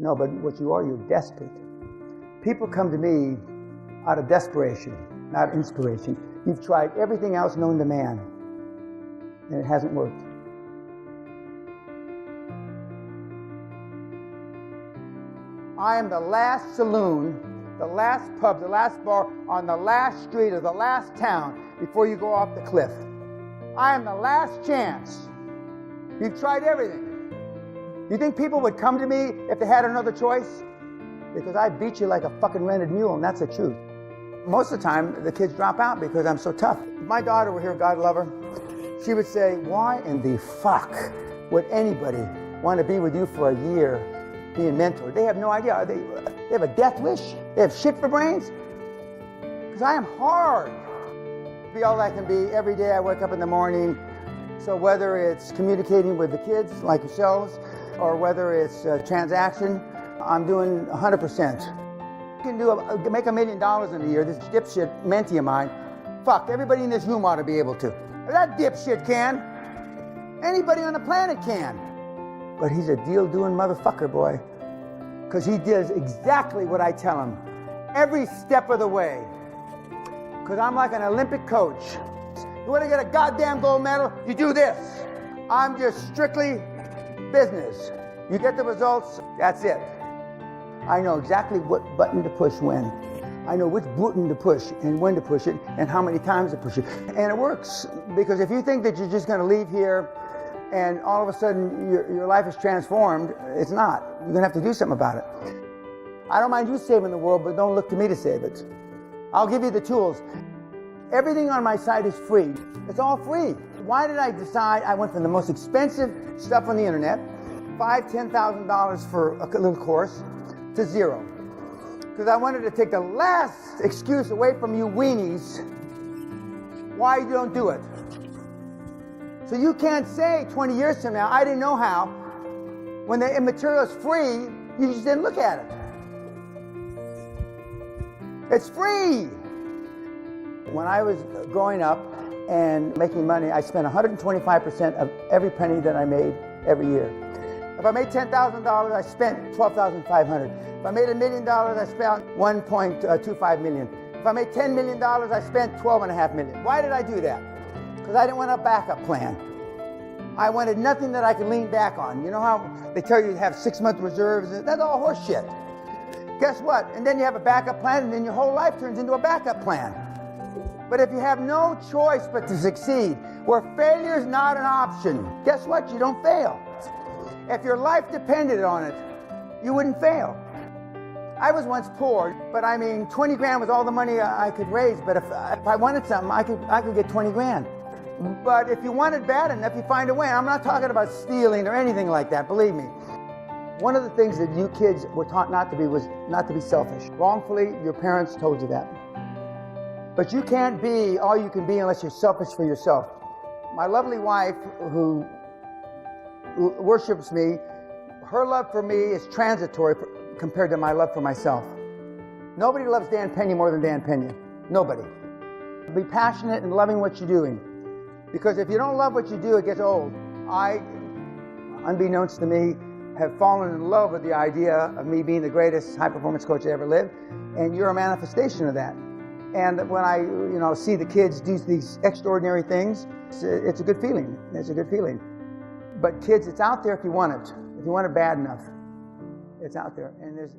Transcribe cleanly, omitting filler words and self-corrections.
No, but what you are, you're desperate. People come to me out of desperation, not inspiration. You've tried everything else known to man, and it hasn't worked. I am the last saloon, the last pub, the last bar on the last street of the last town before you go off the cliff. I am the last chance. You've tried everything. You think people would come to me if they had another choice? Because I beat you like a fucking rented mule, and that's the truth. Most of the time, the kids drop out because I'm so tough. If my daughter were here, God love her, she would say, why in the fuck would anybody want to be with you for a year being mentored? They have no idea. They have a death wish? They have shit for brains? Because I am hard. Be all I can be. Every day I wake up in the morning. So whether it's communicating with the kids like yourselves, or whether it's a transaction, I'm doing 100%. You can make $1 million in a year, this dipshit mentee of mine. Fuck, everybody in this room ought to be able to. If that dipshit can, anybody on the planet can. But he's a deal-doing motherfucker, boy. Because he does exactly what I tell him, every step of the way. Because I'm like an Olympic coach. You want to get a goddamn gold medal? You do this. I'm just strictly business. You get the results, that's it. I know exactly what button to push when. I know which button to push and when to push it and how many times to push it. And it works, because if you think that you're just going to leave here and all of a sudden your life is transformed, it's not. You're going to have to do something about it. I don't mind you saving the world, but don't look to me to save it. I'll give you the tools. Everything on my site is free. It's all free. Why did I decide? I went from the most expensive stuff on the internet, $5,000, $10,000 for a little course, to zero. Because I wanted to take the last excuse away from you weenies why you don't do it. So you can't say 20 years from now, I didn't know how. When the material is free, you just didn't look at it. It's free. When I was growing up and making money, I spent 125% of every penny that I made every year. If I made $10,000, I spent $12,500. If I made $1 million, I spent $1.25 million. If I made $10 million, I spent $12.5 million. Why did I do that? Because I didn't want a backup plan. I wanted nothing that I could lean back on. You know how they tell you to have 6-month reserves? That's all horse shit. Guess what? And then you have a backup plan, and then your whole life turns into a backup plan. But if you have no choice but to succeed, where failure is not an option, guess what? You don't fail. If your life depended on it, you wouldn't fail. I was once poor, but I mean, 20 grand was all the money I could raise. But if I wanted something, I could get 20 grand. But if you want it bad enough, you find a way. I'm not talking about stealing or anything like that, believe me. One of the things that you kids were taught not to be was not to be selfish. Wrongfully, your parents told you that. But you can't be all you can be unless you're selfish for yourself. My lovely wife, who worships me, her love for me is transitory compared to my love for myself. Nobody loves Dan Peña more than Dan Peña. Nobody. Be passionate and loving what you're doing. Because if you don't love what you do, it gets old. I, unbeknownst to me, have fallen in love with the idea of me being the greatest high-performance coach that ever lived, and you're a manifestation of that. And when I, see the kids do these extraordinary things, it's a good feeling. It's a good feeling. But kids, it's out there if you want it. If you want it bad enough, it's out there. And there's,